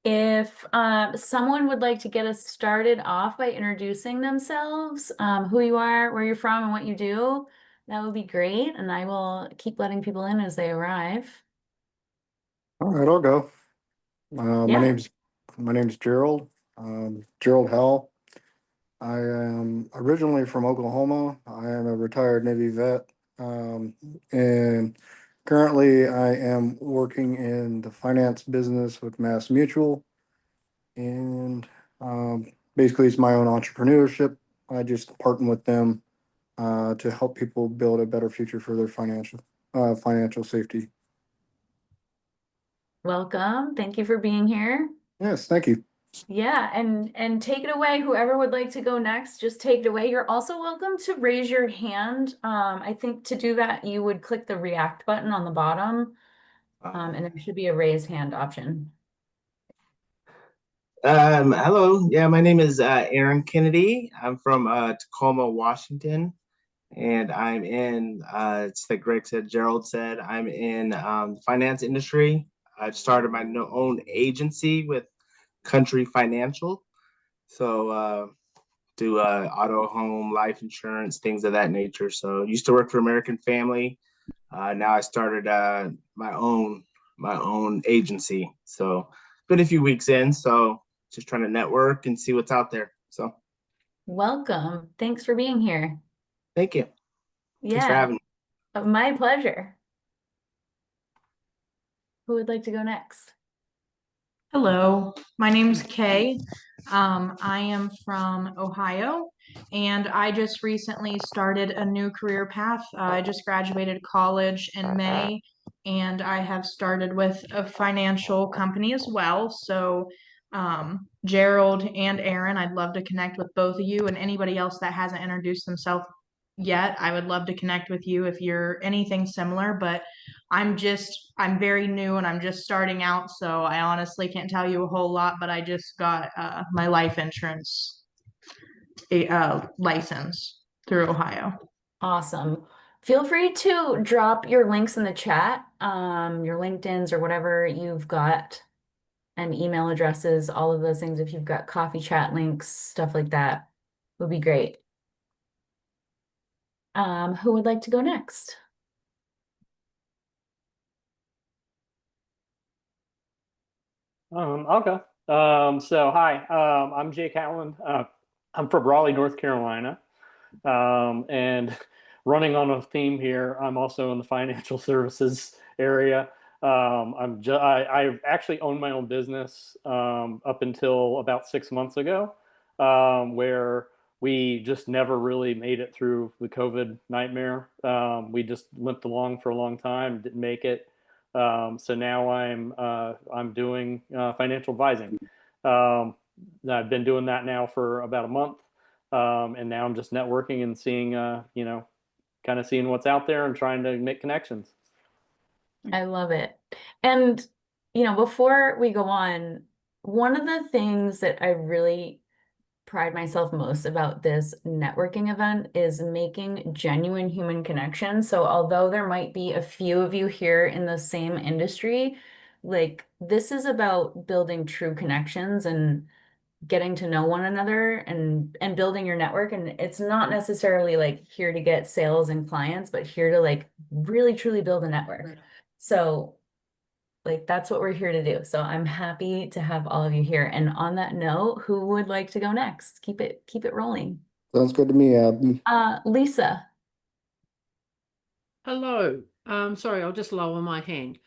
If someone would like to get us started off by introducing themselves, who you are, where you're from, and what you do, that would be great. And I will keep letting people in as they arrive. All right, I'll go. Uh, my Yeah. name's my name's Gerald. Gerald Howell. I am originally from Oklahoma. I am a retired Navy vet, and currently I am working in the finance business with Mass Mutual. And basically, it's my own entrepreneurship. I just partner with them to help people build a better future for their financial safety. Welcome. Thank you for being here. Yes, thank you. Yeah, and take it away. Whoever would like to go next, just take it away. You're also welcome to raise your hand. I think to do that, you would click the react button on the bottom, and there should be a raise hand option. Hello. Yeah, my name is Aaron Kennedy. I'm from Tacoma, Washington, and I'm in, it's like Greg said, Gerald said, I'm in the finance industry. I started my own agency with Country Financial. So do auto, home, life insurance, things of that nature. So used to work for American Family. Now I started my own agency. So been a few weeks in, so just trying to network and see what's out there. So Welcome. Thanks for being here. thank you. Thanks for Yeah, having me. my pleasure. Who would like to go next? Hello, my name's Kay. I am from Ohio, and I just recently started a new career path. I just graduated college in May, and I have started with a financial company as well. So, Gerald and Aaron, I'd love to connect with both of you and anybody else that hasn't introduced themselves yet. I would love to connect with you if you're anything similar, but I'm very new and I'm just starting out, so I honestly can't tell you a whole lot, but I just got my life insurance license through Ohio. Awesome. Feel free to drop your links in the chat, your LinkedIn's or whatever you've got, and email addresses, all of those things. If you've got coffee chat links, stuff like that, would be great. Who would like to go next? I'll go. Hi, I'm Jake Allen. I'm from Raleigh, North Carolina. And running on a theme here, I'm also in the financial services area. I actually own my own business up until about 6 months ago, where we just never really made it through the COVID nightmare. We just limped along for a long time, didn't make it. So now I'm doing financial advising. I've been doing that now for about a month, and now I'm just networking and seeing, kind of seeing what's out there and trying to make connections. I love it. And, before we go on, one of the things that I really pride myself most about this networking event is making genuine human connections. So although there might be a few of you here in the same industry, like this is about building true connections and getting to know one another and building your network. And it's not necessarily like here to get sales and clients, but here to like really truly build a network. So like that's what we're here to do. So I'm happy to have all of you here. And on that note, who would like to go next? Keep it rolling. Sounds good to me, Abby. Lisa. Hello. Sorry, I'll just lower my hand.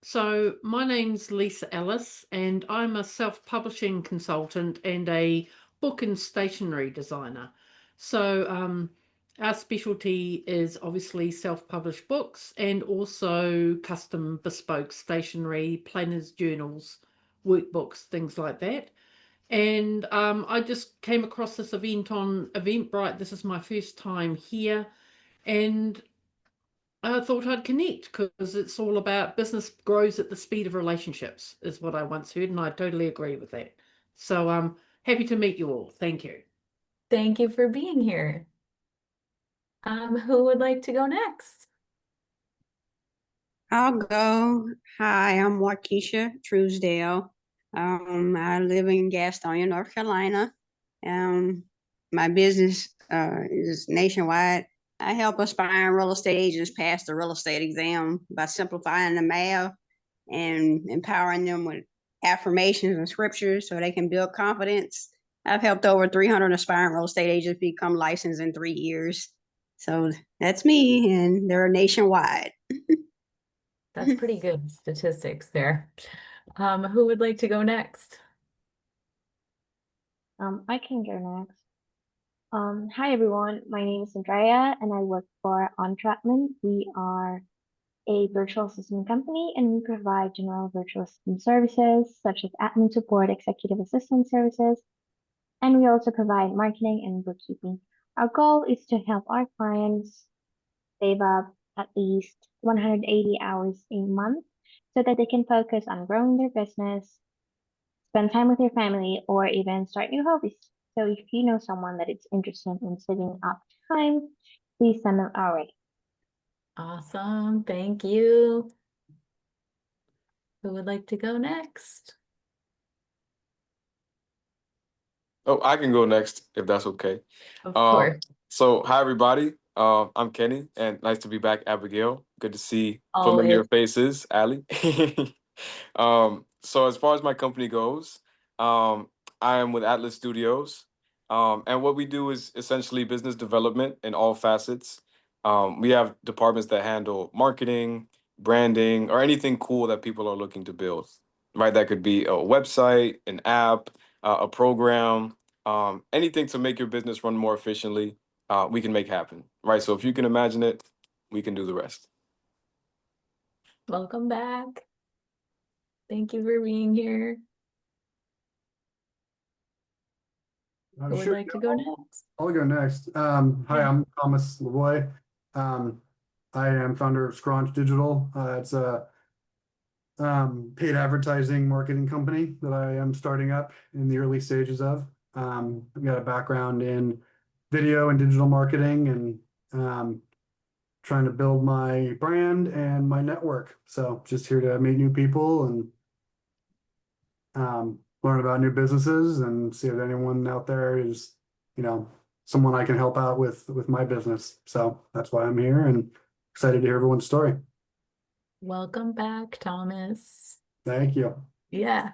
So my name's Lisa Ellis, and I'm a self-publishing consultant and a book and stationery designer. So our specialty is obviously self-published books and also custom bespoke stationery, planners, journals, workbooks, things like that. And I just came across this event on Eventbrite. This is my first time here. And I thought I'd connect because it's all about business grows at the speed of relationships, is what I once heard, and I totally agree with that. So I'm happy to meet you all. Thank you. Thank you for being here. Who would like to go next? I'll go. Hi, I'm Waukesha Truesdale. I live in Gastonia, North Carolina. Um, my business is nationwide. I help aspiring real estate agents pass the real estate exam by simplifying the math and empowering them with affirmations and scriptures so they can build confidence. I've helped over 300 aspiring real estate agents become licensed in 3 years. So that's me, and they're nationwide. That's pretty good statistics there. Who would like to go next? I can go next. Hi everyone, my name is Andrea and I work for OnTrackment. We are a virtual assistant company and we provide general virtual assistant services such as admin support, executive assistant services, and we also provide marketing and bookkeeping. Our goal is to help our clients save up at least 180 hours a month so that they can focus on growing their business, spend time with your family, or even start new hobbies. So if you know someone that is interested in saving up time, please send them our way. Awesome. Thank you. Who would like to go next? Oh, I can go next if that's okay. Of course. So hi everybody. I'm Kenny, and nice to be back, Abigail. Good to see familiar Always. faces, Ali. So as far as my company goes, I am with Atlas Studios, and what we do is essentially business development in all facets. We have departments that handle marketing, branding, or anything cool that people are looking to build. Right, that could be a website, an app, a program, anything to make your business run more efficiently, we can make happen, right? So if you can imagine it, we can do the rest. Welcome back. Thank you for being here. Who would Sure. like to go next? I'll go next. Hi, I'm Thomas Lavoy. I am founder of Scraunch Digital. It's a paid advertising marketing company that I am starting up in the early stages of. I've got a background in video and digital marketing and trying to build my brand and my network. So just here to meet new people and learn about new businesses and see if anyone out there is, someone I can help out with my business. So that's why I'm here and excited to hear everyone's story. Welcome back, Thomas. Thank you. Yeah.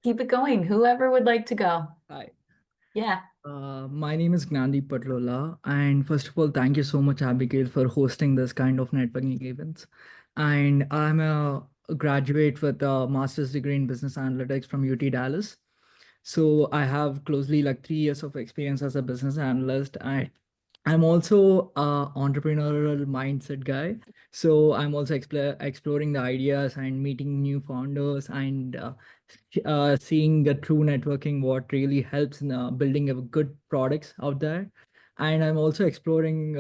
Keep it going. Whoever would like to go. Hi. Yeah. My name is Gnandi Patrola, and first of all, thank you so much, Abigail, for hosting this kind of networking events. And I'm a graduate with a master's degree in business analytics from UT Dallas. So I have closely like 3 years of experience as a business analyst. I'm also a entrepreneurial mindset guy. So I'm also exploring the ideas and meeting new founders and seeing the true networking, what really helps in building a good products out there. And I'm also exploring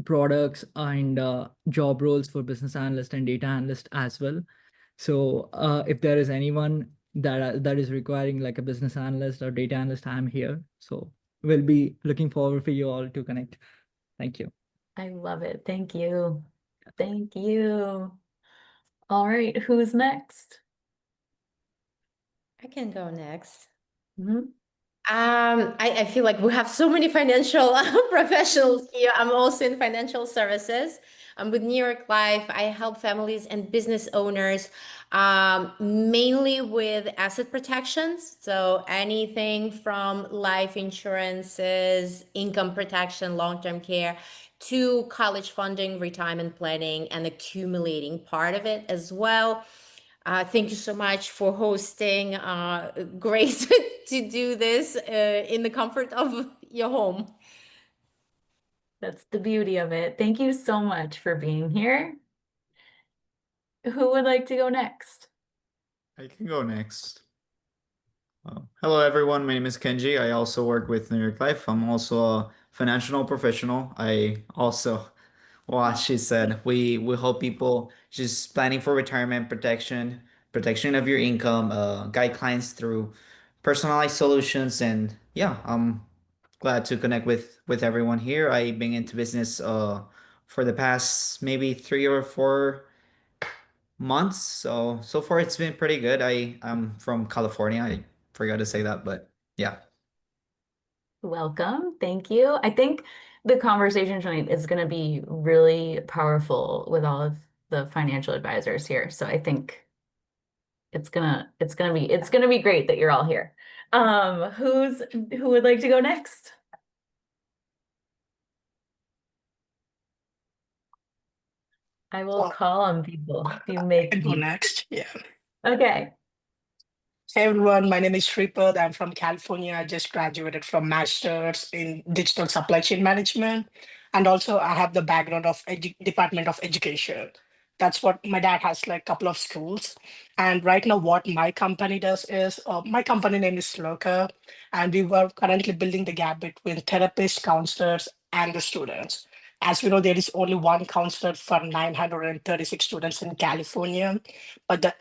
products and job roles for business analyst and data analyst as well. So if there is anyone that is requiring like a business analyst or data analyst, I'm here. So we'll be looking forward for you all to connect. Thank you. I love it. Thank you. Thank you. All right. Who's next? I can go next. Mhm. I feel like we have so many financial professionals here. I'm also in financial services. I'm with New York Life. I help families and business owners mainly with asset protections. So anything from life insurances, income protection, long-term care, to college funding, retirement planning, and accumulating part of it as well. Thank you so much for hosting. Great to do this in the comfort of your home. That's the beauty of it. Thank you so much for being here. Who would like to go next? I can go next. Hello, everyone. My name is Kenji. I also work with New York Life. I'm also a financial professional. I also, well, as she said, we help people just planning for retirement protection, protection of your income, guide clients through personalized solutions, and yeah, I'm glad to connect with everyone here. I've been into business for the past maybe 3 or 4 months. So far it's been pretty good. I'm from California. I forgot to say that, but yeah. Welcome. Thank you. I think the conversation tonight is going to be really powerful with all of the financial advisors here. So I think it's gonna be great that you're all here. Who would like to go next? I will call on people if you make I go me. next. Yeah. Okay. Hey everyone, my name is Shripad. I'm from California. I just graduated from Masters in Digital Supply Chain Management. And also I have the background of Department of Education. That's what my dad has like a couple of schools. And right now what my company does is, my company name is Sloka. And we were currently building the gap between therapists, counselors, and the students. As we know, there is only one counselor for 936 students in California, but the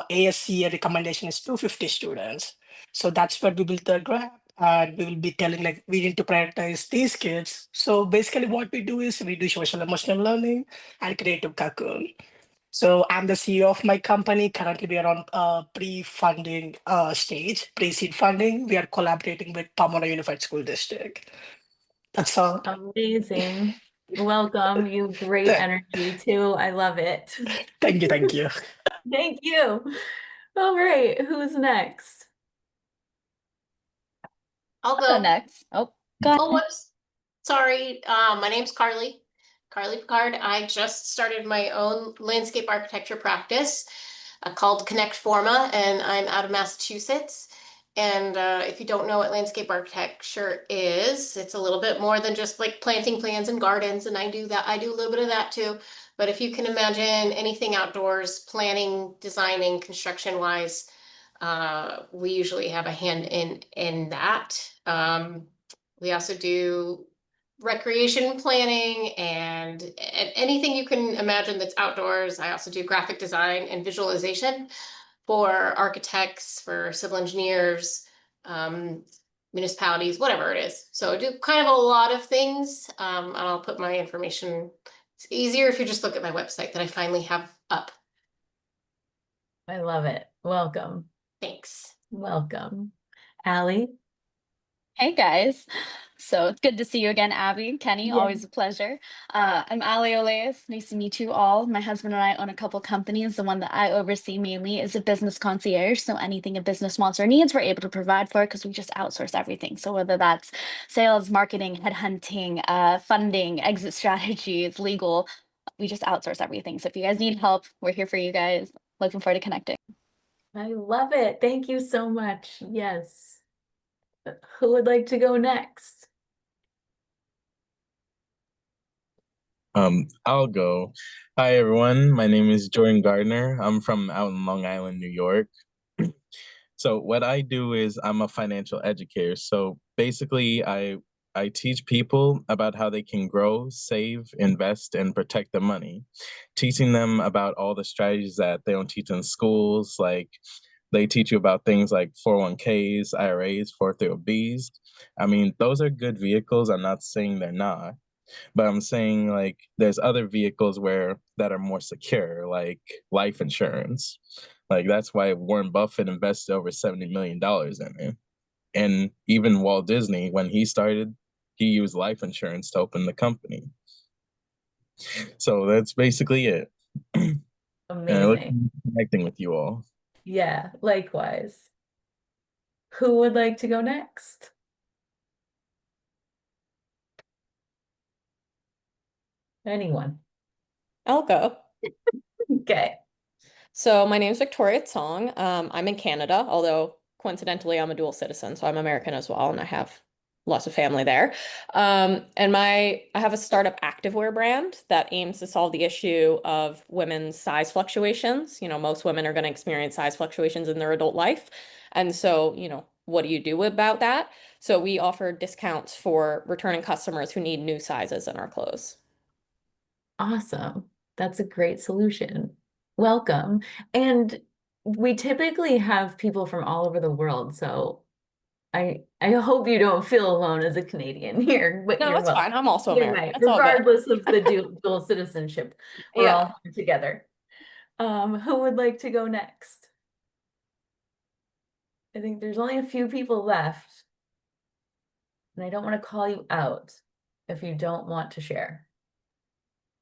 ASC recommendation is 250 students. So that's where we built the graph. And we will be telling like we need to prioritize these kids. So basically what we do is we do social emotional learning and creative cocoon. So I'm the CEO of my company. Currently we are on pre-funding stage, pre-seed funding. We are collaborating with Pomona Unified School District. That's all. Amazing. Welcome. You have great energy too. I love it. Thank you, thank you. Thank you. All right. Who's next? I'll Go go. next. Oh, go ahead. Oh, whoops. Sorry. My name's Carly. Carly Picard. I just started my own landscape architecture practice called Connect Forma, and I'm out of Massachusetts. And if you don't know what landscape architecture is, it's a little bit more than just like planting plants and gardens, and I do that. I do a little bit of that too. But if you can imagine anything outdoors, planning, designing, construction-wise, we usually have a hand in that. We also do recreation planning and anything you can imagine that's outdoors. I also do graphic design and visualization for architects, for civil engineers, municipalities, whatever it is. So I do kind of a lot of things. And I'll put my information. It's easier if you just look at my website that I finally have up. I love it. Welcome. Thanks. Welcome. Allie? Hey guys. So it's good to see you again, Abby, Kenny, Yeah. always a pleasure. I'm Ali Oleas. Nice to meet you all. My husband and I own a couple companies. The one that I oversee mainly is a business concierge. So anything a business wants or needs, we're able to provide for because we just outsource everything. So whether that's sales, marketing, headhunting, funding, exit strategies, legal, we just outsource everything. So if you guys need help, we're here for you guys. Looking forward to connecting. I love it. Thank you so much. Yes. Who would like to go next? I'll go. Hi everyone, my name is Jordan Gardner. I'm from out in Long Island, New York. So what I do is I'm a financial educator. So basically I teach people about how they can grow, save, invest, and protect their money. Teaching them about all the strategies that they don't teach in schools, like they teach you about things like 401ks, IRAs, 403bs. I mean, those are good vehicles. I'm not saying they're not. But I'm saying like there's other vehicles where that are more secure, like life insurance. Like that's why Warren Buffett invested over $70 million in it. And even Walt Disney, when he started, he used life insurance to open the company. So that's basically it. And I look Amazing. forward to connecting with you all. Yeah, likewise. Who would like to go next? Anyone? I'll go. Okay. So my name is Victoria Tong. I'm in Canada, although coincidentally I'm a dual citizen, so I'm American as well, and I have lots of family there. And I have a startup activewear brand that aims to solve the issue of women's size fluctuations. You know, most women are going to experience size fluctuations in their adult life. And so, you know, what do you do about that? So we offer discounts for returning customers who need new sizes in our clothes. Awesome. That's a great solution. Welcome. And we typically have people from all over the world. So I hope you don't feel alone as a Canadian here, but No, you're it's welcome. fine. I'm also Either American. way, It's all good. regardless of the dual citizenship, we're Yeah. all here together. Who would like to go next? I think there's only a few people left. And I don't want to call you out if you don't want to share.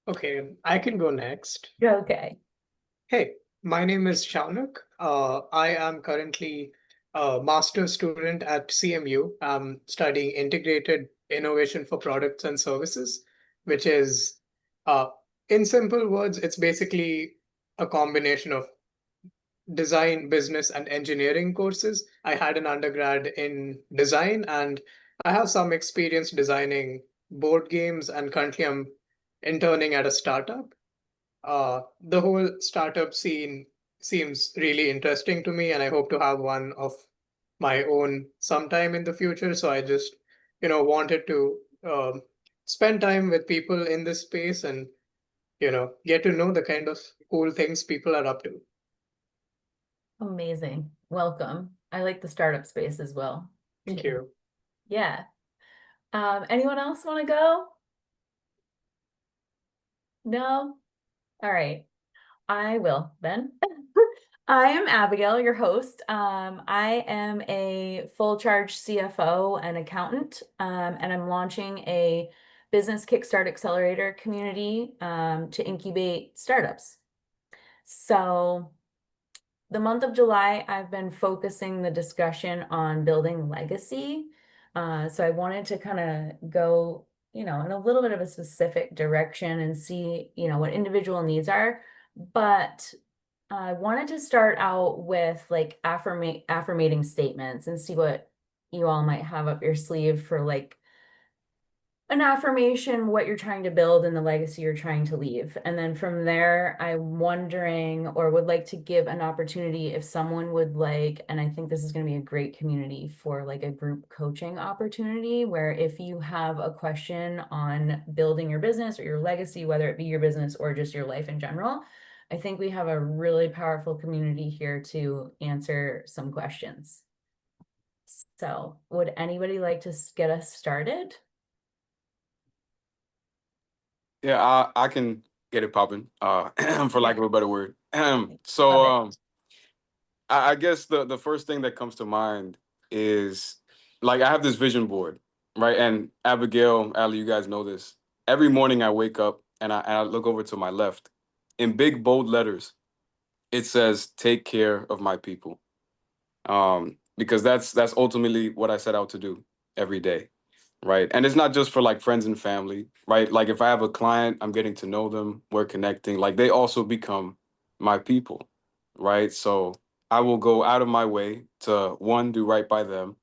Okay, I can go next. Okay. Hey, my name is Shaunuk. I am currently a master's student at CMU. I'm studying integrated innovation for products and services, which is, in simple words, it's basically a combination of design, business, and engineering courses. I had an undergrad in design, and I have some experience designing board games, and currently I'm interning at a startup. The whole startup scene seems really interesting to me, and I hope to have one of my own sometime in the future. So I just, wanted to spend time with people in this space and, get to know the kind of cool things people are up to. Amazing. Welcome. I like the startup space as well. Thank too. you. Yeah. Anyone else want to go? No? All right. I will then. I am Abigail, your host. I am a full charge CFO and accountant, and I'm launching a Business Kickstart Accelerator community to incubate startups. So the month of July, I've been focusing the discussion on building legacy. So I wanted to kind of go, in a little bit of a specific direction and see, what individual needs are. But I wanted to start out with like affirmating statements and see what you all might have up your sleeve for like an affirmation, what you're trying to build and the legacy you're trying to leave. And then from there, I'm wondering or would like to give an opportunity if someone would like, and I think this is going to be a great community for like a group coaching opportunity where if you have a question on building your business or your legacy, whether it be your business or just your life in general, I think we have a really powerful community here to answer some questions. So would anybody like to get us started? Yeah, I can get it popping, for lack of a better word. So, Love it. I guess the first thing that comes to mind is like I have this vision board, right? And Abigail, Ali, you guys know this. Every morning I wake up and I look over to my left. In big bold letters, it says, "Take care of my people." Because that's ultimately what I set out to do every day, right? And it's not just for like friends and family, right? Like if I have a client, I'm getting to know them, we're connecting, like they also become my people, right? So I will go out of my way to one, do right by them,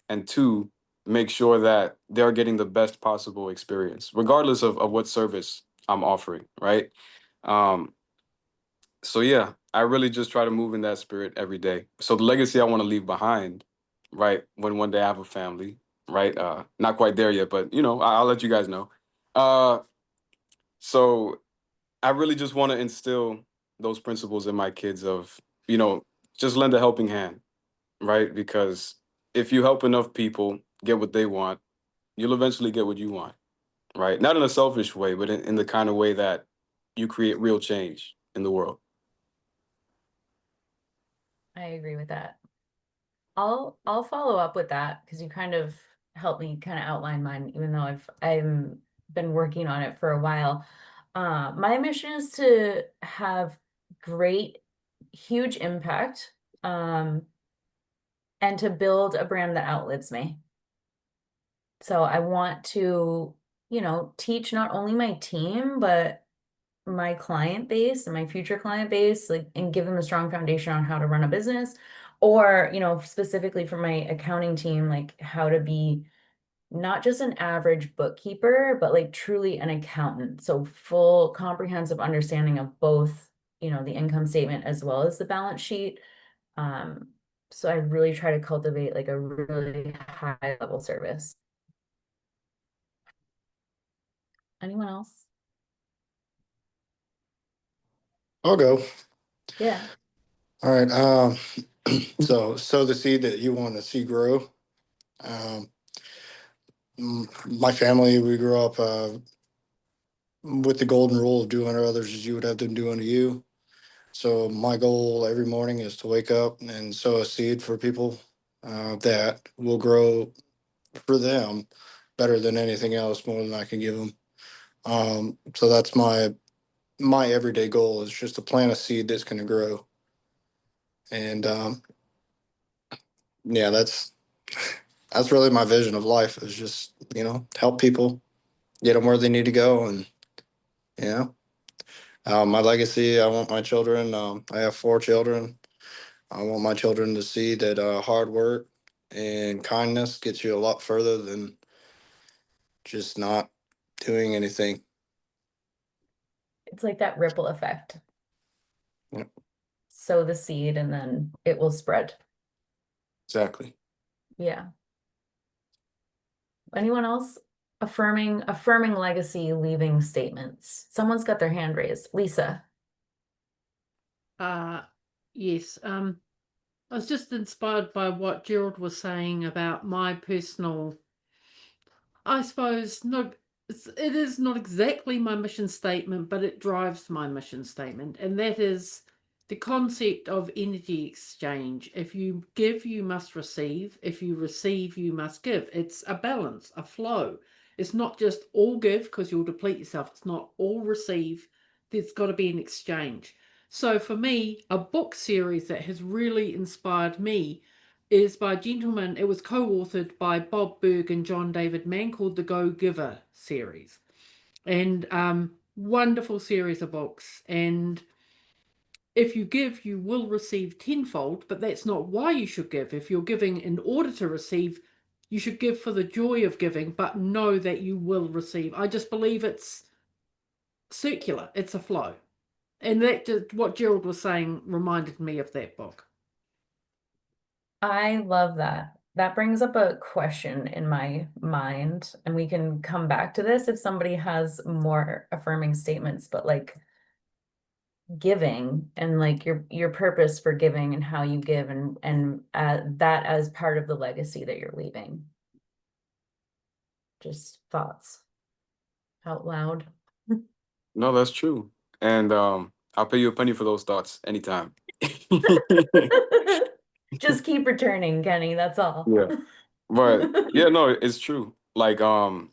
and two, make sure that they're getting the best possible experience, regardless of what service I'm offering, right? Um, so yeah, I really just try to move in that spirit every day. So the legacy I want to leave behind, right, when one day I have a family, right? Not quite there yet, but I'll let you guys know. Uh, so I really just want to instill those principles in my kids of, just lend a helping hand, right? Because if you help enough people get what they want, you'll eventually get what you want, right? Not in a selfish way, but in the kind of way that you create real change in the world. I agree with that. I'll follow up with that because you kind of helped me kind of outline mine, even though I've been working on it for a while. My mission is to have great, huge impact, and to build a brand that outlives me. So I want to, teach not only my team, but my client base and my future client base, like, and give them a strong foundation on how to run a business, or, specifically for my accounting team, like how to be not just an average bookkeeper, but like truly an accountant. So full comprehensive understanding of both, the income statement as well as the balance sheet. Um, so I really try to cultivate like a really high level service. Anyone else? I'll go. Yeah. All right. So sow the seed that you want to see grow. My family, we grew up with the golden rule of doing unto others as you would have them do unto you. So my goal every morning is to wake up and sow a seed for people that will grow for them better than anything else, more than I can give them. So that's my everyday goal is just to plant a seed that's going to grow. And yeah, that's really my vision of life is just, help people get them where they need to go. And, yeah, my legacy, I want my children, I have 4 children. I want my children to see that hard work and kindness gets you a lot further than just not doing anything. It's like that ripple effect. Yep. Sow the seed and then it will spread. Exactly. Yeah. Anyone else? Affirming legacy, leaving statements. Someone's got their hand raised. Lisa. Yes. I was just inspired by what Gerald was saying about my personal, I suppose, it is not exactly my mission statement, but it drives my mission statement. And that is the concept of energy exchange. If you give, you must receive. If you receive, you must give. It's a balance, a flow. It's not just all give because you'll deplete yourself. It's not all receive. There's got to be an exchange. So for me, a book series that has really inspired me is by a gentleman. It was co-authored by Bob Berg and John David Mann, called the Go Giver series. And wonderful series of books. And if you give, you will receive tenfold, but that's not why you should give. If you're giving in order to receive, you should give for the joy of giving, but know that you will receive. I just believe it's circular, it's a flow. And that just, what Gerald was saying reminded me of that book. I love that. That brings up a question in my mind, and we can come back to this if somebody has more affirming statements, but like giving and like your purpose for giving and how you give and that as part of the legacy that you're leaving. Just thoughts out loud. No, that's true. And I'll pay you a penny for those thoughts anytime. Just keep returning, Kenny, that's all. Yeah. But yeah, no, it's true. Like,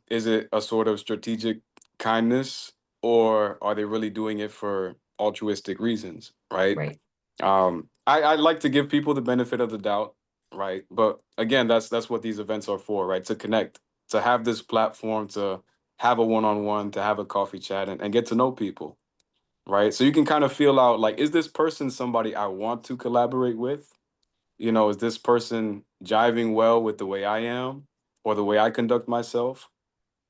is it a sort of strategic kindness, or are they really doing it for altruistic reasons, right? Right. I like to give people the benefit of the doubt, right? But again, that's what these events are for, right? To connect, to have this platform, to have a one-on-one, to have a coffee chat and get to know people, right? So you can kind of feel out like, is this person somebody I want to collaborate with? Is this person jiving well with the way I am or the way I conduct myself?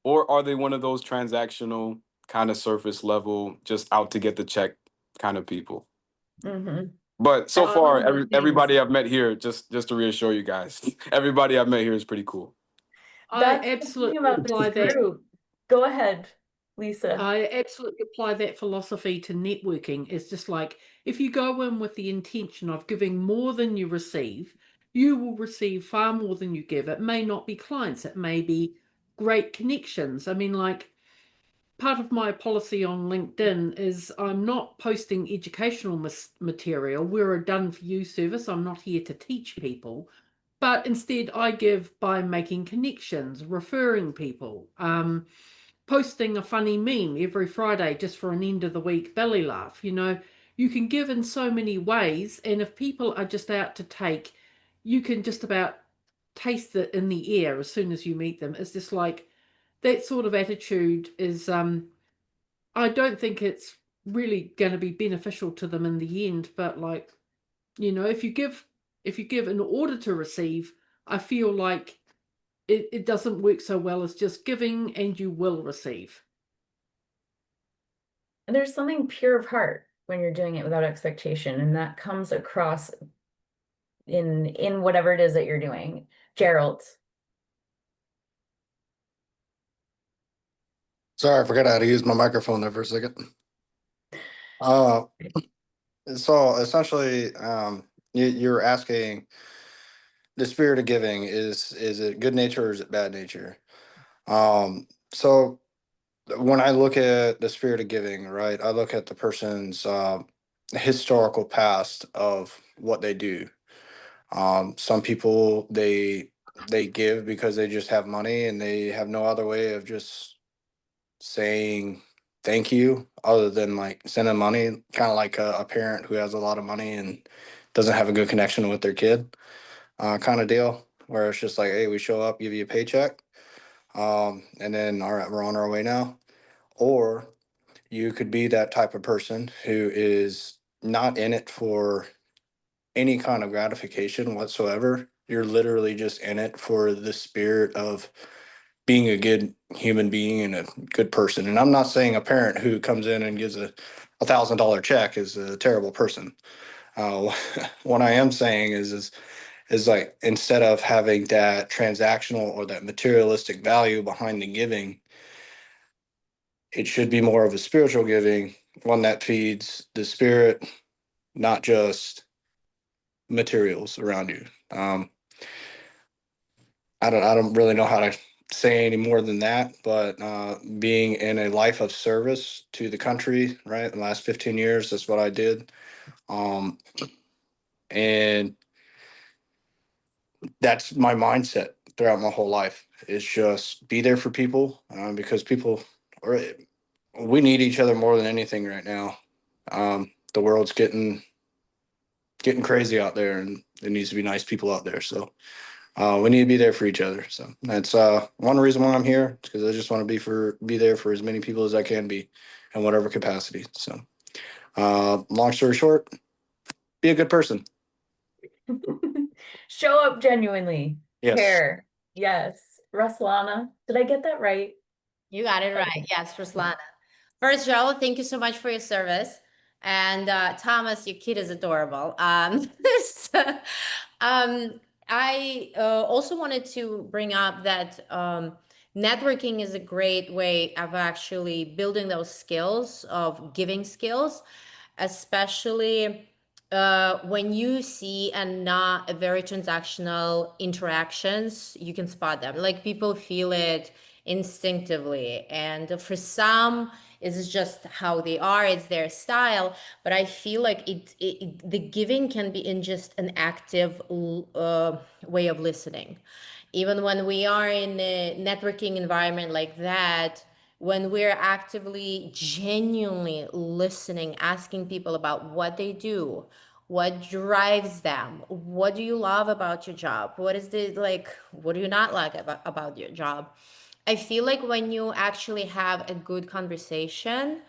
Or are they one of those transactional, kind of surface level, just out to get the check kind of people? Mm-hmm. But so far, everybody things. I've met here, just to reassure you guys, everybody I've met here is pretty cool. That's I the thing absolutely about this apply that. group. Go ahead, Lisa. I absolutely apply that philosophy to networking. It's just like, if you go in with the intention of giving more than you receive, you will receive far more than you give. It may not be clients, it may be great connections. I mean, like, part of my policy on LinkedIn is I'm not posting educational material. We're a done for you service. I'm not here to teach people, but instead I give by making connections, referring people, posting a funny meme every Friday just for an end of the week belly laugh. You can give in so many ways, and if people are just out to take, you can just about taste it in the air as soon as you meet them. It's just like that sort of attitude is I don't think it's really going to be beneficial to them in the end, but like, if you give in order to receive, I feel like it doesn't work so well as just giving and you will receive. And there's something pure of heart when you're doing it without expectation, and that comes across in whatever it is that you're doing. Gerald. Sorry, I forgot how to use my microphone there for a second. So essentially, you're asking, the spirit of giving is it good nature or is it bad nature? So when I look at the spirit of giving, right, I look at the person's historical past of what they do. Some people they give because they just have money and they have no other way of just saying thank you other than like sending money, kind of like a parent who has a lot of money and doesn't have a good connection with their kid, kind of deal, where it's just like, hey, we show up, give you a paycheck, and then all right, we're on our way now. Or you could be that type of person who is not in it for any kind of gratification whatsoever. You're literally just in it for the spirit of being a good human being and a good person. And I'm not saying a parent who comes in and gives a $1,000 check is a terrible person. Uh, what I am saying is like, instead of having that transactional or that materialistic value behind the giving, it should be more of a spiritual giving, one that feeds the spirit, not just materials around you. I don't really know how to say any more than that, but being in a life of service to the country, right? The last 15 years, that's what I did. Um, and that's my mindset throughout my whole life, is just be there for people, because people are, we need each other more than anything right now. The world's getting crazy out there, and there needs to be nice people out there. So we need to be there for each other. So that's one reason why I'm here, because I just want to be there for as many people as I can be, in whatever capacity. So long story short, be a good person. Show up genuinely. Yes. Care. Yes. Ruslana, did I get that right? You got it right. Yes, Ruslana. First, Joe, thank you so much for your service. And Thomas, your kid is adorable. So, I also wanted to bring up that networking is a great way of actually building those skills, of giving skills, especially when you see and not a very transactional interactions. You can spot them. Like, people feel it instinctively, and for some it's just how they are, it's their style. But I feel like the giving can be in just an active way of listening. Even when we are in a networking environment like that, when we're actively, genuinely listening, asking people about what they do, what drives them, what do you love about your job, what is the, like, what do you not like about your job. I feel like when you actually have a good conversation,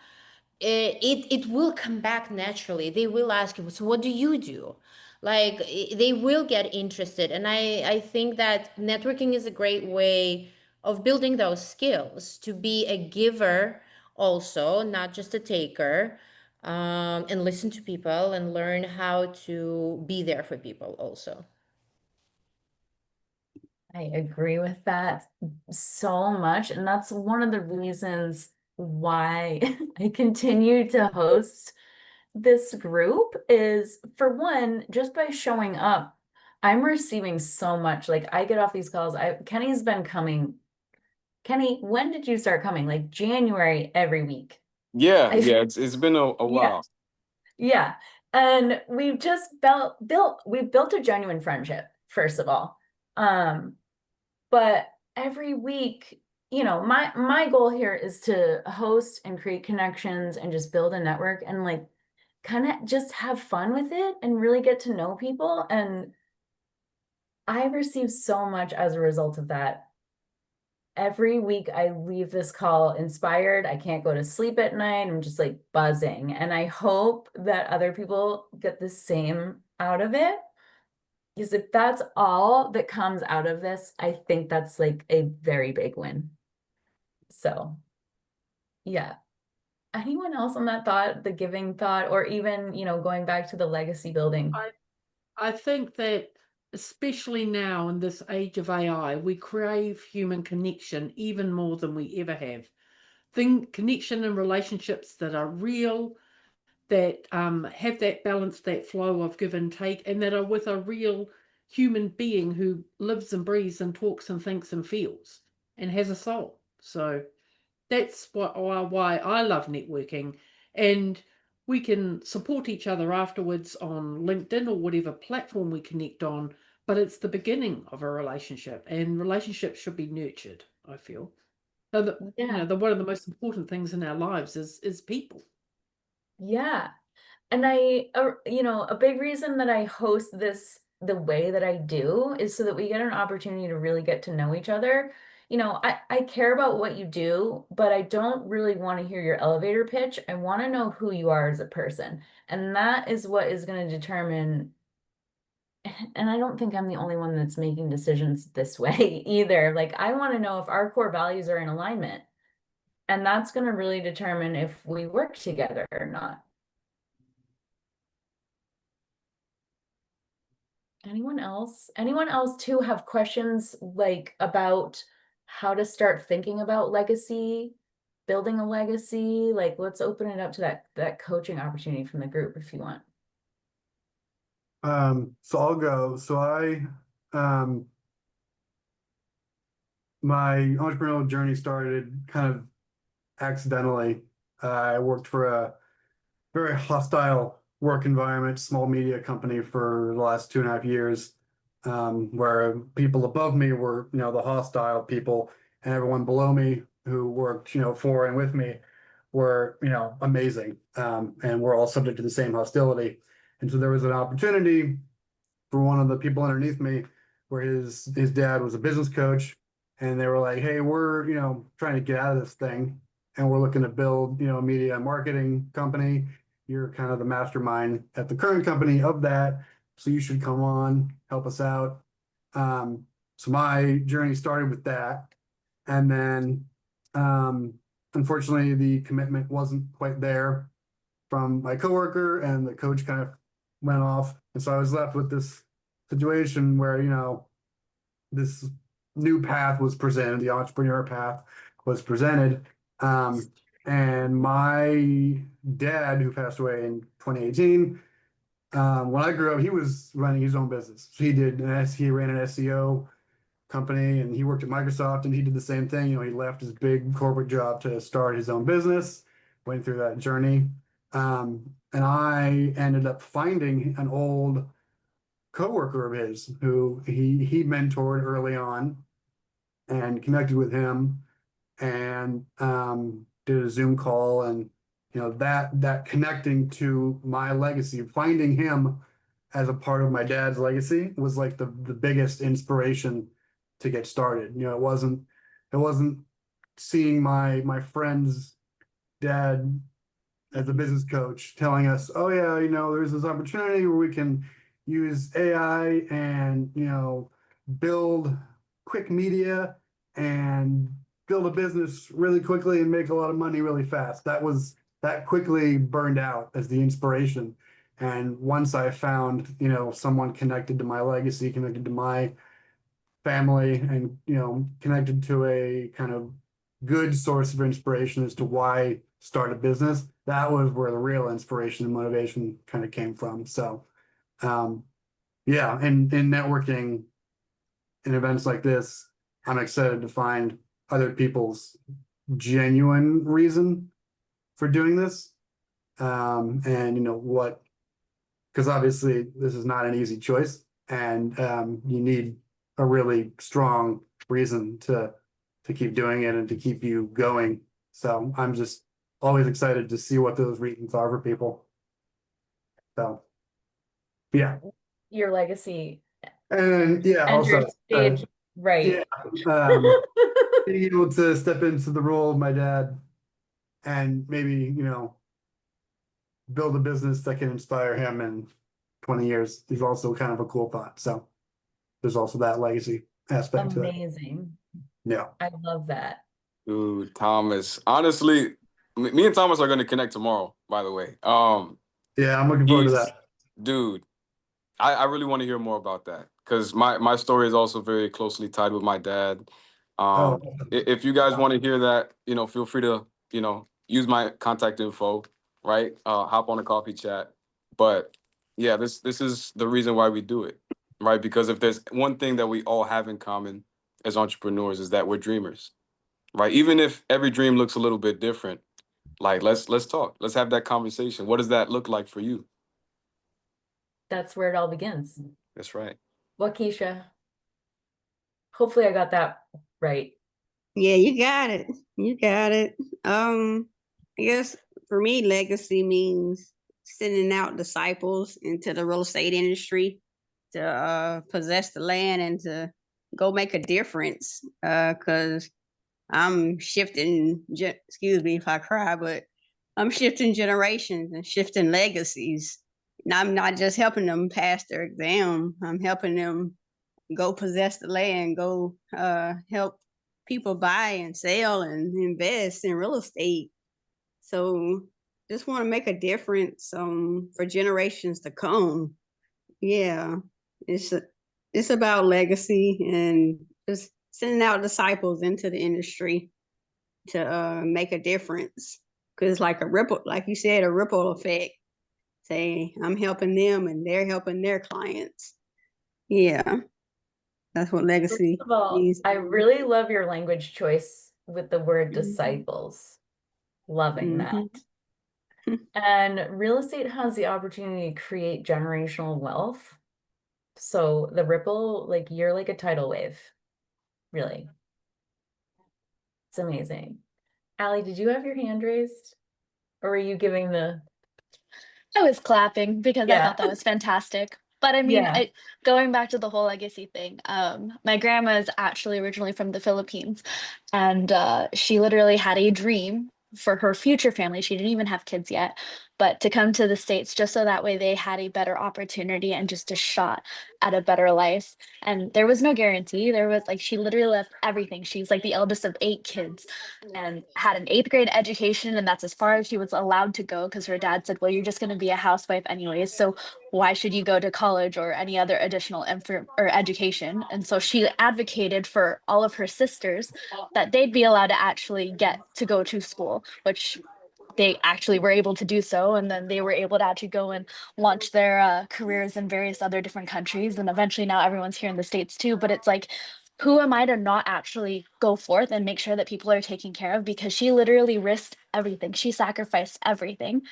it will come back naturally. They will ask you, so what do you do? Like, they will get interested. And I think that networking is a great way of building those skills, to be a giver also, not just a taker, and listen to people and learn how to be there for people also. I agree with that so much. And that's one of the reasons why I continue to host this group, is, for one, just by showing up, I'm receiving so much. Like, I get off these calls. Kenny's been coming. Kenny, when did you start coming? Like January, every week. Yeah, it's been a Yeah. while. Yeah. And we've just we've built a genuine friendship, first of all. But every week, my goal here is to host and create connections and just build a network and, like, kind of just have fun with it and really get to know people. And I receive so much as a result of that. Every week I leave this call inspired. I can't go to sleep at night. I'm just like buzzing. And I hope that other people get the same out of it. Because if that's all that comes out of this, I think that's like a very big win. So, yeah. Anyone else on that thought, the giving thought, or even, going back to the legacy building? I think that, especially now in this age of AI, we crave human connection even more than we ever have. Connection and relationships that are real, that have that balance, that flow of give and take, and that are with a real human being who lives and breathes and talks and thinks and feels and has a soul. So that's why I love networking. And we can support each other afterwards on LinkedIn or whatever platform we connect on, but it's the beginning of a relationship, and relationships should be nurtured, I feel. So one of the most important things in our lives is people. Yeah. And a big reason that I host this the way that I do is so that we get an opportunity to really get to know each other. I care about what you do, but I don't really want to hear your elevator pitch. I want to know who you are as a person. And that is what is going to determine. And I don't think I'm the only one that's making decisions this way either. Like, I want to know if our core values are in alignment. And that's going to really determine if we work together or not. Anyone else? Anyone else too have questions like about how to start thinking about legacy, building a legacy? Like, let's open it up to that coaching opportunity from the group if you want. So I'll go. So my entrepreneurial journey started kind of accidentally. I worked for a very hostile work environment, small media company for the last 2.5 years, where people above me were, the hostile people, and everyone below me who worked, for and with me were, amazing. And we're all subject to the same hostility. And so there was an opportunity for one of the people underneath me where his dad was a business coach, and they were like, hey, we're, trying to get out of this thing, and we're looking to build, a media and marketing company. You're kind of the mastermind at the current company of that, so you should come on, help us out. So my journey started with that, and then unfortunately the commitment wasn't quite there from my coworker, and the coach kind of went off, and so I was left with this situation where this new path was presented, the entrepreneur path was presented. And my dad, who passed away in 2018, when I grew up, he was running his own business. So he ran an SEO company, and he worked at Microsoft, and he did the same thing. He left his big corporate job to start his own business, went through that journey. And I ended up finding an old coworker of his who he mentored early on, and connected with him, and did a Zoom call, and that connecting to my legacy, finding him as a part of my dad's legacy was like the biggest inspiration to get started. It wasn't seeing my friend's dad as a business coach telling us, oh yeah, there's this opportunity where we can use AI and, build quick media and build a business really quickly and make a lot of money really fast. That quickly burned out as the inspiration. And once I found, someone connected to my legacy, connected to my family, and, connected to a kind of good source of inspiration as to why start a business, that was where the real inspiration and motivation kind of came from. So, yeah, and in networking in events like this, I'm excited to find other people's genuine reason for doing this. And because obviously this is not an easy choice, and you need a really strong reason to keep doing it and to keep you going. So I'm just always excited to see what those reasons are for people. So yeah. Your legacy And yeah, and your also stage right. yeah, being able to step into the role of my dad and maybe, build a business that can inspire him in 20 years is also kind of a cool thought. So there's also that legacy aspect to it. Amazing. Yeah. I love that. Dude, Thomas. Honestly, me and Thomas are going to connect tomorrow, by the way. Yeah, I'm looking forward to that. Dude, I really want to hear more about that, because my story is also very closely tied with my dad. If you guys want to hear that, feel free to, use my contact info, right? Hop on a coffee chat. But yeah, this is the reason why we do it. right? Because if there's one thing that we all have in common as entrepreneurs is that we're dreamers, right? Even if every dream looks a little bit different, like let's talk. Let's have that conversation. What does that look like for you? That's where it all begins. That's right. Waukesha. Hopefully I got that right. Yeah, you got it. You got it. I guess for me, legacy means sending out disciples into the real estate industry to possess the land and to go make a difference. Because I'm shifting, excuse me if I cry, but I'm shifting generations and shifting legacies. And I'm not just helping them pass their exam, I'm helping them go possess the land, go help people buy and sell and invest in real estate. So just want to make a difference for generations to come. Yeah, it's it's about legacy and just sending out disciples into the industry to make a difference. Because like a ripple, like you said, a ripple effect. Say I'm helping them and they're helping their clients. Yeah, that's what First legacy of all, means. I really love your language choice with the word disciples. Loving that. And real estate has the opportunity to create generational wealth. So the ripple, like you're like a tidal wave, really. It's amazing. Allie, did you have your hand raised? Or were you giving the I was clapping because I Yeah. thought that was fantastic. But I mean, Yeah. going back to the whole legacy thing, my grandma is actually originally from the Philippines, and she literally had a dream for her future family. She didn't even have kids yet, but to come to the States just so that way they had a better opportunity and just a shot at a better life. And there was no guarantee. There was like she literally left everything. She's like the eldest of 8 kids and had an eighth grade education, and that's as far as she was allowed to go because her dad said, well, you're just going to be a housewife anyways, so why should you go to college or any other additional info or education? And so she advocated for all of her sisters that they'd be allowed to actually get to go to school, which they actually were able to do so, and then they were able to actually go and launch their careers in various other different countries, and eventually now everyone's here in the States too. But it's like, who am I to not actually go forth and make sure that people are taken care of? Because she literally risked everything. She sacrificed everything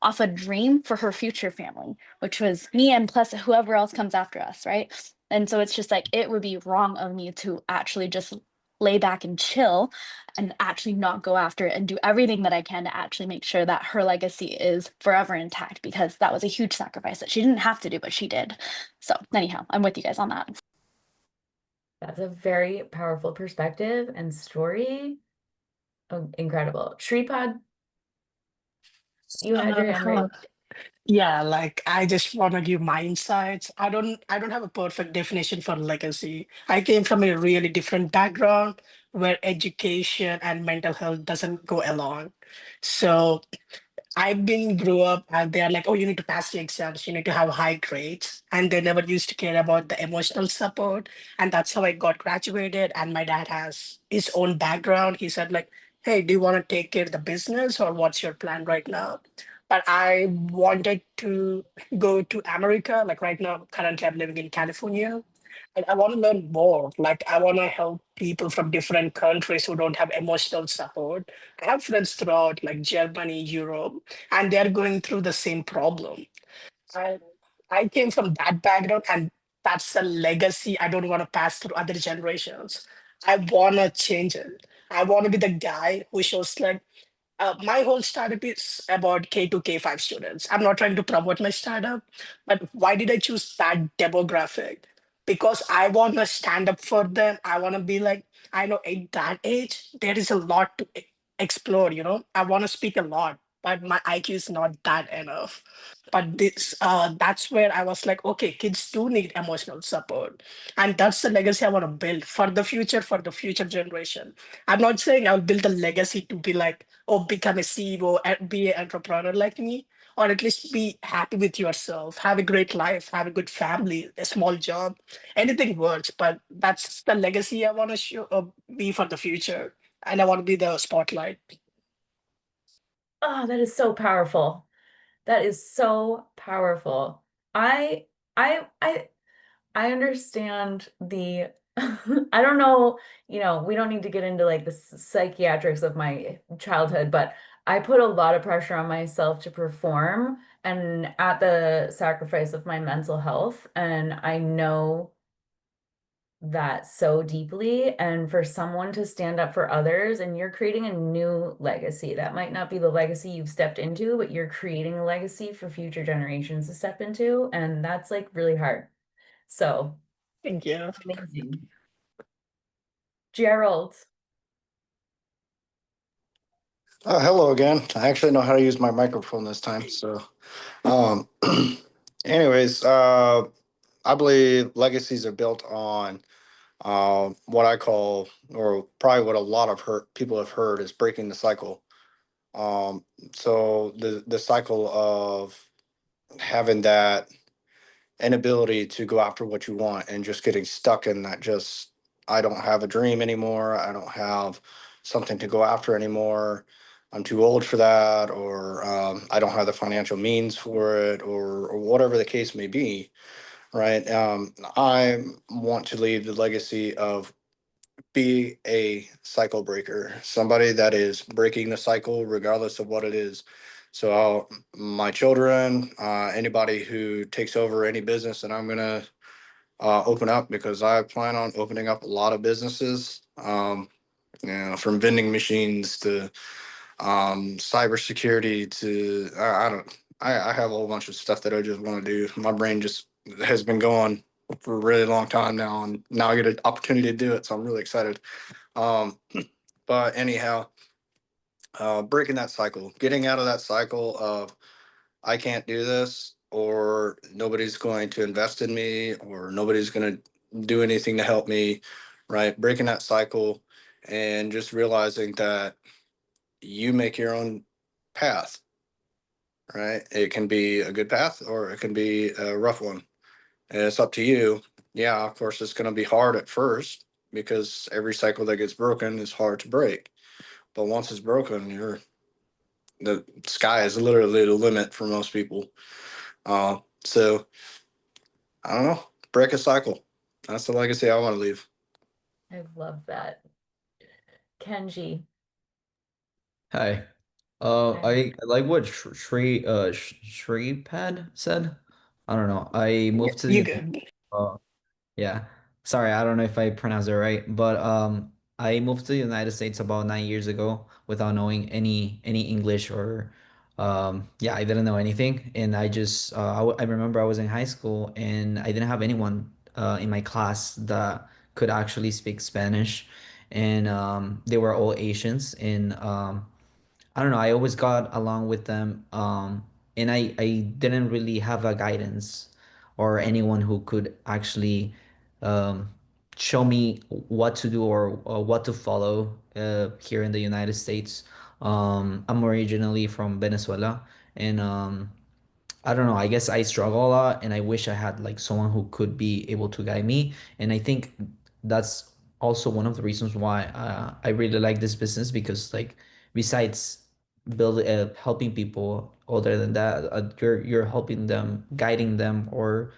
off a dream for her future family, which was me and plus whoever else comes after us, right? And so it's just like, it would be wrong of me to actually just lay back and chill and actually not go after it and do everything that I can to actually make sure that her legacy is forever intact, because that was a huge sacrifice that she didn't have to do, but she did. So anyhow, I'm with you guys on that. That's a very powerful perspective and story. Oh, incredible. Shripad, you had your hand raised. Yeah, like I just want to give my insights. I don't have a perfect definition for legacy. I came from a really different background where education and mental health doesn't go along. So I've been grew up and they're like, oh, you need to pass the exams, you need to have high grades. And they never used to care about the emotional support. And that's how I got graduated. And my dad has his own background. He said, like, hey, do you want to take care of the business or what's your plan right now? But I wanted to go to America. Like right now, currently I'm living in California. And I want to learn more. Like I want to help people from different countries who don't have emotional support. I have friends throughout like Germany, Europe, and they're going through the same problem. I I came from that background, and that's a legacy I don't want to pass through other generations. I want to change it. I want to be the guy who shows like my whole startup is about K to K5 students. I'm not trying to promote my startup, but why did I choose that demographic? Because I want to stand up for them. I want to be like, I know at that age, there is a lot to explore, you know? I want to speak a lot, but my IQ is not that enough. But that's where I was like, okay, kids do need emotional support. And that's the legacy I want to build for the future generation. I'm not saying I'll build a legacy to be like, or become a CEO and be an entrepreneur like me, or at least be happy with yourself, have a great life, have a good family, a small job, anything works. But that's the legacy I want to show be for the future, and I want to be the spotlight. Oh, that is so powerful. That is so powerful. I I I I understand the I don't know, we don't need to get into like the psychiatrics of my childhood, but I put a lot of pressure on myself to perform and at the sacrifice of my mental health. And I know that so deeply. And for someone to stand up for others, and you're creating a new legacy, that might not be the legacy you've stepped into, but you're creating a legacy for future generations to step into. And that's like really hard. So Thank you. amazing. Gerald. Hello again. I actually know how to use my microphone this time. So, um, anyways, I believe legacies are built on what I call, or probably what a lot of people have heard, is breaking the cycle. So the cycle of having that inability to go after what you want and just getting stuck in that, just I don't have a dream anymore. I don't have something to go after anymore. I'm too old for that, or I don't have the financial means for it, or whatever the case may be, right? I want to leave the legacy of be a cycle breaker, somebody that is breaking the cycle regardless of what it is. So my children, anybody who takes over any business that I'm gonna open up, because I plan on opening up a lot of businesses, from vending machines to cybersecurity to I don't. I have a whole bunch of stuff that I just want to do. My brain just has been going for a really long time now, and now I get an opportunity to do it. So I'm really excited. Um, but anyhow, breaking that cycle, getting out of that cycle of I can't do this, or nobody's going to invest in me, or nobody's going to do anything to help me, right? Breaking that cycle and just realizing that you make your own path, right? It can be a good path or it can be a rough one. And it's up to you. Yeah, of course, it's going to be hard at first because every cycle that gets broken is hard to break. But once it's broken, the sky is literally the limit for most people. So I don't know, break a cycle. That's the legacy I want to leave. I love that. Kenji. Hi. Hi. I like what Shripad said. I don't know. I Yeah, moved to you the good. Yeah. Sorry, I don't know if I pronounced it right, but I moved to the United States about 9 years ago without knowing any English or yeah, I didn't know anything, and I just I remember I was in high school and I didn't have anyone in my class that could actually speak Spanish, and they were all Asians, and I don't know. I always got along with them, and I didn't really have a guidance or anyone who could actually um, show me what to do or what to follow here in the United States. I'm originally from Venezuela, and I don't know. I guess I struggle a lot, and I wish I had like someone who could be able to guide me. And I think that's also one of the reasons why I really like this business, because like besides build helping people, other than that, you're helping them, guiding them, or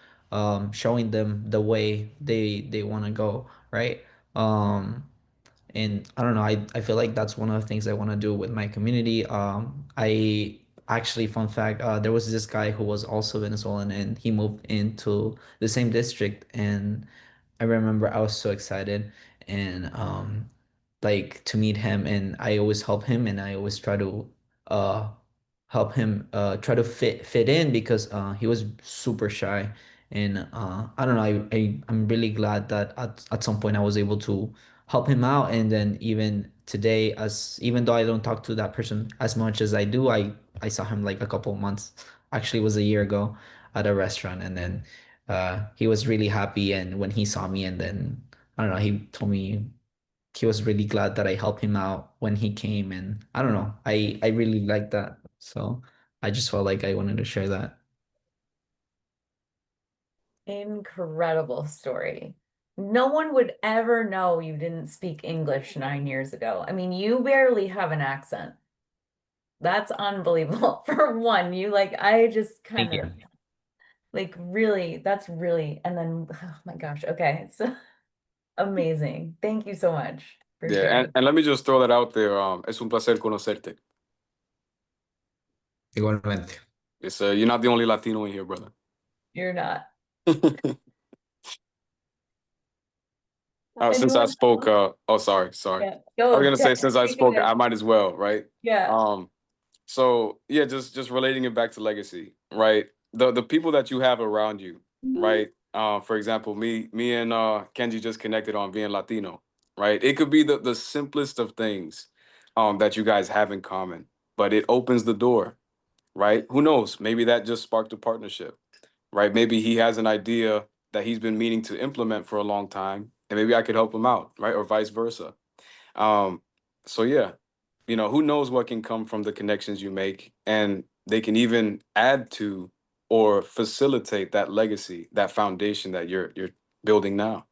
showing them the way they want to go, right? And I don't know, I feel like that's one of the things I want to do with my community. I actually, fun fact, there was this guy who was also Venezuelan and he moved into the same district, and I remember I was so excited and like to meet him, and I always help him, and I always try to uh help him try to fit in, because he was super shy. And I don't know, I'm really glad that at some point I was able to help him out. And then even today, as even though I don't talk to that person as much as I do, I saw him like a couple months, actually it was a year ago, at a restaurant. And then he was really happy, and when he saw me, and then I don't know, he told me he was really glad that I helped him out when he came. And I don't know, I really like that. So I just felt like I wanted to share that. Incredible story. No one would ever know you didn't speak English 9 years ago. I mean, you barely have an accent. That's unbelievable. For one, you like, I just Thank kind you. of Like really, that's really, and then, oh my gosh, okay. So amazing. Thank you so much for Yeah, sharing. and let me just throw that out there. Es un placer conocerte. Igualmente. It's you're not the only Latino in here, brother. You're not. Since I Anyone spoke, else? oh, sorry. Yeah. I was Go, gonna say since I take it spoke, away. I might as well, right? Yeah. So yeah, just relating it back to legacy, right? The people that you have around you, right? For example, me and Kenji just connected on being Latino, right? It could be the simplest of things that you guys have in common, but it opens the door, right? Who knows? Maybe that just sparked a partnership, right? Maybe he has an idea that he's been meaning to implement for a long time, and maybe I could help him out, right? Or vice versa. Um, so yeah, who knows what can come from the connections you make, and they can even add to or facilitate that legacy, that foundation that you're building now.